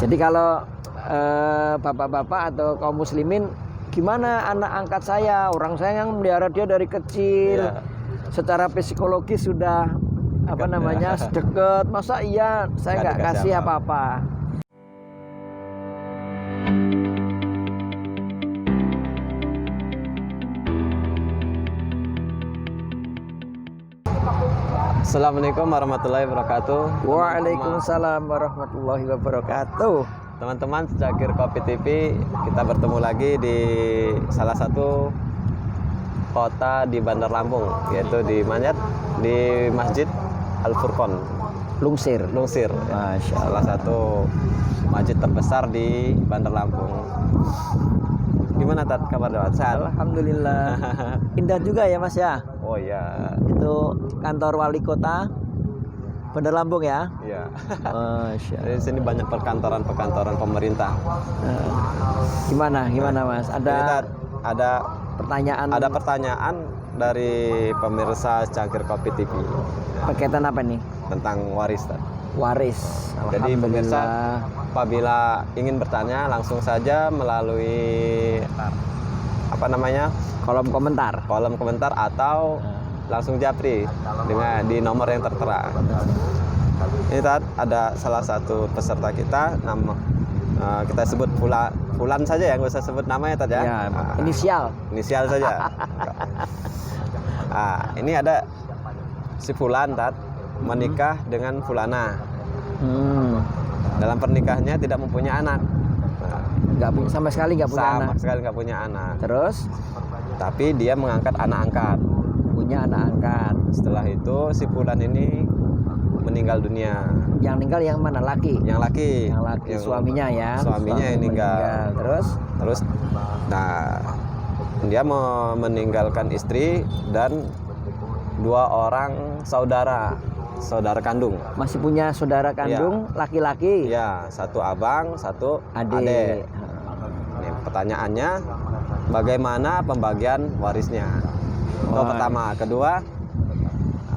Jadi kalau bapak-bapak atau kaum muslimin, gimana anak angkat saya, orang saya yang melihara dia dari kecil, secara psikologis sudah sedekat, masa iya saya nggak kasih apa-apa. Assalamualaikum warahmatullahi wabarakatuh. Waalaikumsalam warahmatullahi wabarakatuh. Teman-teman Secangkir Kopi TV, kita bertemu lagi di salah satu kota di Bandar Lampung, yaitu di Manyat, di Masjid Al-Furqon Lungsir. Masya Allah. Salah satu masjid terbesar di Bandar Lampung. Gimana Tat, kabar Tat? Sehat? Alhamdulillah. Indah juga ya Mas ya. Oh iya. Itu kantor wali kota Bandar Lampung ya. Iya. Masya Di sini banyak perkantoran pemerintah. Gimana Mas? Ada pertanyaan. Ada pertanyaan dari pemirsa Secangkir Kopi TV. Berkaitan apa nih? Tentang waris Tat. Waris. Jadi pemirsa apabila ingin bertanya langsung saja melalui kolom komentar atau langsung japri dengan di nomor yang tertera. Ini Tat, ada salah satu peserta kita, kita sebut Fulan saja ya, nggak usah sebut namanya Tat ya. Inisial saja. Ini ada si Fulan Tat menikah dengan Fulana. Dalam pernikahannya tidak mempunyai anak. Sama sekali nggak punya anak. Terus? Tapi dia mengangkat anak angkat. Punya anak angkat. Setelah itu si Fulan ini meninggal dunia. Yang meninggal yang mana? Laki? Yang laki. Yang suaminya ya. Suaminya yang meninggal. Terus, dia meninggalkan istri dan 2 orang saudara kandung. Masih punya saudara kandung laki-laki? Ya, 1 abang, 1 adik. Ini pertanyaannya, bagaimana pembagian warisnya? Itu pertama. Kedua,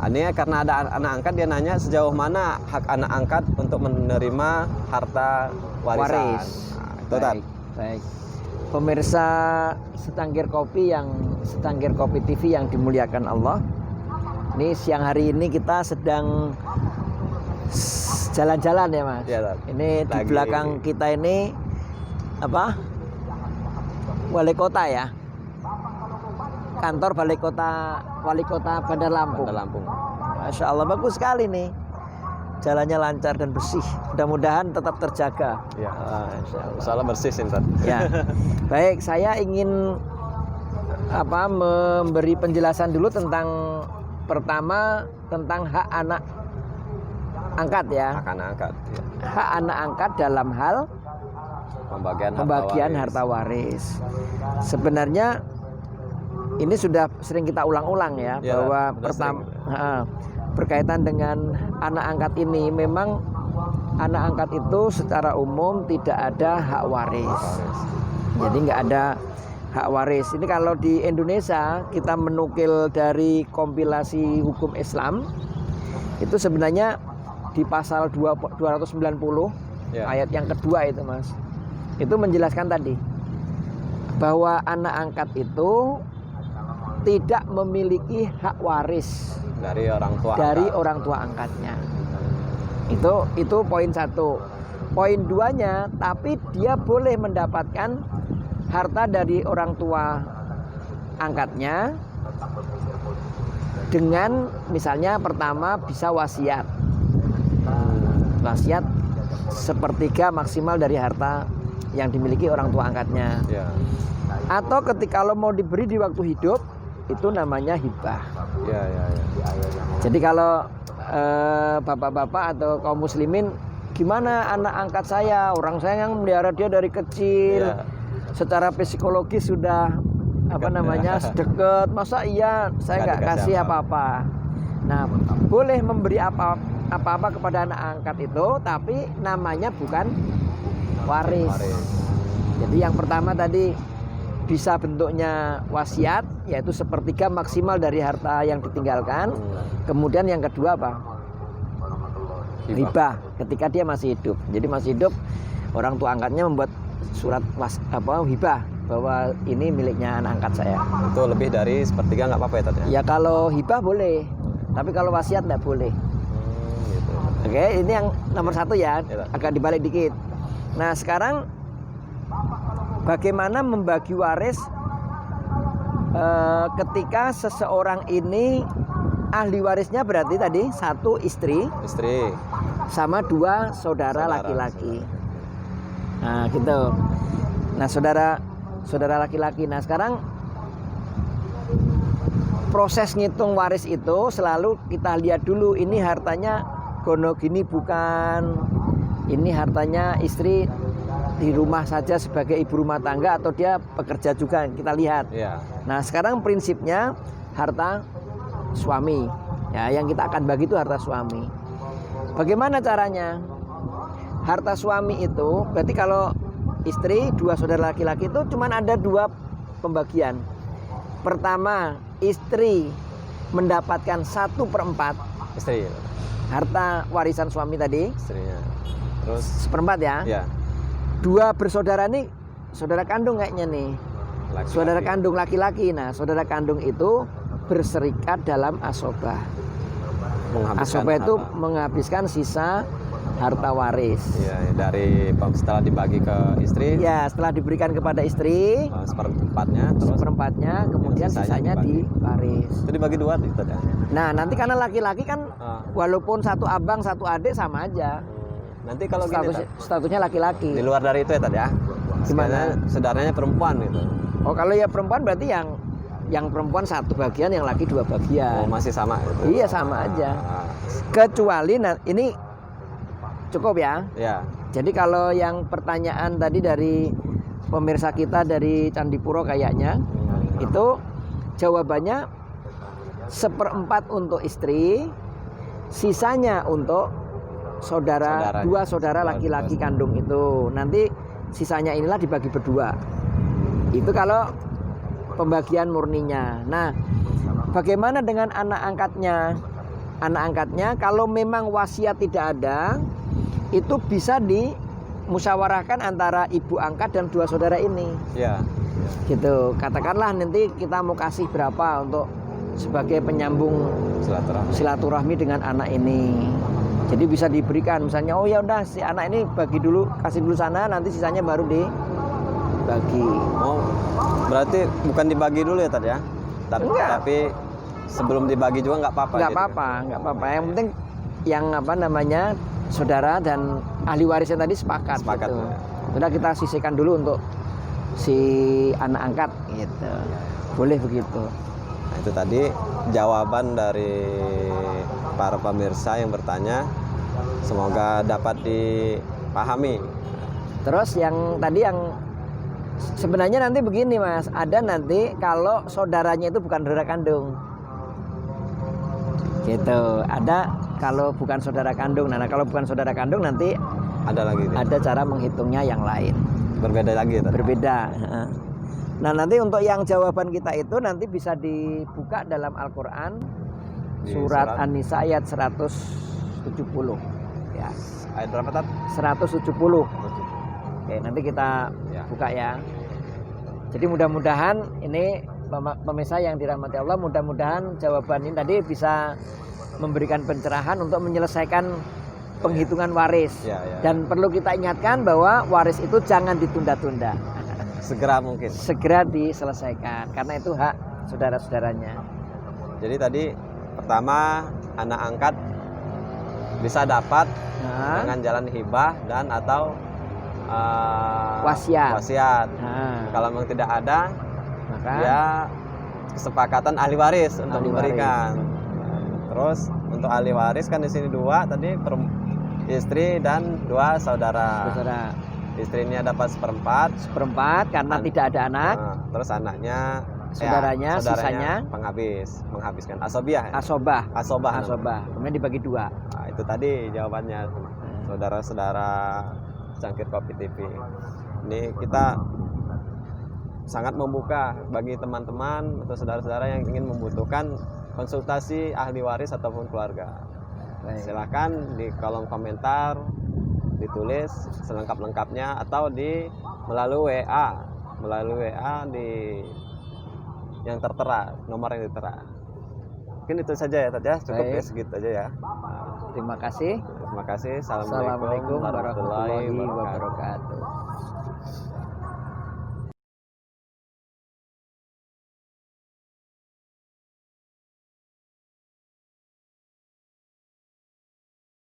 ini karena ada anak angkat, dia nanya sejauh mana hak anak angkat untuk menerima harta warisan. Itu Baik. Pemirsa Secangkir Kopi TV yang dimuliakan Allah. Ini siang hari ini kita sedang jalan-jalan ya Mas. Ya, ini di belakang kita ini wali kota ya. Kantor wali kota Bandar Lampung. Masya Allah, bagus sekali nih. Jalannya lancar dan bersih. Mudah-mudahan tetap terjaga. Ya. Salah bersih sih Tat. Ya. Baik, saya ingin memberi penjelasan dulu pertama tentang hak anak angkat ya. Hak anak angkat. Ya. Hak anak angkat dalam hal pembagian harta waris. Sebenarnya ini sudah sering kita ulang-ulang ya, bahwa berkaitan dengan anak angkat ini, memang anak angkat itu secara umum tidak ada hak waris. Jadi nggak ada hak waris. Ini kalau di Indonesia kita menukil dari kompilasi hukum Islam, itu sebenarnya di pasal 290 ayat yang kedua itu Mas, itu menjelaskan tadi bahwa anak angkat itu tidak memiliki hak waris dari orang tua angkatnya. Itu poin 1. Poin 2-nya, tapi dia boleh mendapatkan harta dari orang tua angkatnya dengan misalnya pertama bisa wasiat. Wasiat 1/3 maksimal dari harta yang dimiliki orang tua angkatnya. Atau kalau mau diberi di waktu hidup, itu namanya hibah. Jadi kalau bapak-bapak atau kaum muslimin, gimana anak angkat saya, orang saya yang melihara dia dari kecil, secara psikologis sudah sedekat, masa iya saya nggak kasih apa-apa. Nah, boleh memberi apa-apa kepada anak angkat itu, tapi namanya bukan waris. Jadi yang pertama tadi bisa bentuknya wasiat, yaitu 1/3 maksimal dari harta yang ditinggalkan. Kemudian yang kedua hibah, ketika dia masih hidup. Jadi masih hidup orang tua angkatnya membuat surat hibah bahwa ini miliknya anak angkat saya. Itu lebih dari sepertiga nggak apa-apa ya Tat? Ya kalau hibah boleh, tapi kalau wasiat nggak boleh. Gitu. Oke, ini yang nomor 1 ya, agak dibalik dikit. Nah sekarang bagaimana membagi waris ketika seseorang ini ahli warisnya berarti tadi 1 istri sama 2 saudara laki-laki. Nah gitu. Nah saudara laki-laki. Nah sekarang proses ngitung waris itu selalu kita lihat dulu, ini hartanya gono gini bukan, ini hartanya istri di rumah saja sebagai ibu rumah tangga atau dia pekerja juga, kita lihat. Nah sekarang prinsipnya harta suami ya, yang kita akan bagi itu harta suami. Bagaimana caranya? Harta suami itu berarti kalau istri 2 saudara laki-laki itu cuma ada 2 pembagian. Pertama, istri mendapatkan 1/4 istri harta warisan suami tadi, istrinya. Terus 1/4 ya. 2 bersaudara nih, saudara kandung kayaknya nih. Laki-laki. Saudara kandung laki-laki. Nah, saudara kandung itu berserikat dalam asobah. Asobah itu menghabiskan sisa harta waris. Iya, dari setelah dibagi ke istri. Ya, setelah diberikan kepada istri, 1/4-nya, terus 1/4-nya, kemudian sisanya diwaris. Itu dibagi 2 gitu ya. Nah, nanti karena laki-laki kan walaupun 1 abang, 1 adik sama aja. Nanti kalau statusnya laki-laki. Di luar dari itu ya Tad ya. Gimana? Saudaranya perempuan gitu. Oh, kalau ya perempuan berarti yang perempuan 1 bagian, yang laki 2 bagian. Oh, masih sama gitu. Iya, sama aja. Kecuali ini cukup ya. Iya. Jadi kalau yang pertanyaan tadi dari pemirsa kita dari Candipuro kayaknya, itu jawabannya 1/4 untuk istri, sisanya untuk saudara 2 saudara laki-laki kandung itu. Nanti sisanya inilah dibagi berdua. Itu kalau pembagian murninya. Nah, bagaimana dengan anak angkatnya? Anak angkatnya kalau memang wasiat tidak ada, itu bisa dimusyawarahkan antara ibu angkat dan 2 saudara ini. Iya. Gitu. Katakanlah nanti kita mau kasih berapa untuk sebagai penyambung silaturahmi dengan anak ini. Jadi bisa diberikan, misalnya oh ya udah si anak ini bagi dulu, kasih dulu sana, nanti sisanya baru dibagi. Oh, berarti bukan dibagi dulu ya Tad ya? Tapi sebelum dibagi juga nggak apa-apa. Nggak apa-apa. Yang penting yang saudara dan ahli warisnya tadi sepakat gitu. Ya. Sudah kita sisihkan dulu untuk si anak angkat gitu. Boleh begitu. Nah, itu tadi jawaban dari para pemirsa yang bertanya, semoga dapat dipahami. Terus yang tadi yang sebenarnya nanti begini Mas, ada nanti kalau saudaranya itu bukan saudara kandung. Gitu. Ada kalau bukan saudara kandung. Nah, kalau bukan saudara kandung nanti ada lagi. Ada cara menghitungnya yang lain. Berbeda lagi. Berbeda. Nah, nanti untuk yang jawaban kita itu nanti bisa dibuka dalam Al-Qur'an surat An-Nisa ayat 170. Ya. Ayat berapa Tad? 170. Oke, nanti kita buka ya. Jadi mudah-mudahan ini pemirsa yang dirahmati Allah, mudah-mudahan jawaban ini tadi bisa memberikan pencerahan untuk menyelesaikan penghitungan waris. Dan perlu kita ingatkan bahwa waris itu jangan ditunda-tunda. Segera mungkin. Segera diselesaikan karena itu hak saudara-saudaranya. Jadi tadi pertama anak angkat bisa dapat dengan jalan hibah dan atau wasiat. Kalau memang tidak ada, maka ya kesepakatan ahli waris untuk memberikan. Terus untuk ahli waris kan di sini 2 tadi, istri dan 2 saudara. Istrinya dapat 1/4 karena tidak ada anak. Terus anaknya saudaranya sisanya menghabiskan asobah. Kemudian dibagi 2. Nah, itu tadi jawabannya saudara-saudara Cangkir Kopi TV. Ini kita sangat membuka bagi teman-teman atau saudara-saudara yang ingin membutuhkan konsultasi ahli waris ataupun keluarga. Silakan di kolom komentar ditulis selengkap-lengkapnya atau melalui WA di yang tertera, nomor yang tertera. Mungkin itu saja ya Tat ya, cukup ya segitu aja ya. Terima kasih. Assalamualaikum warahmatullahi wabarakatuh.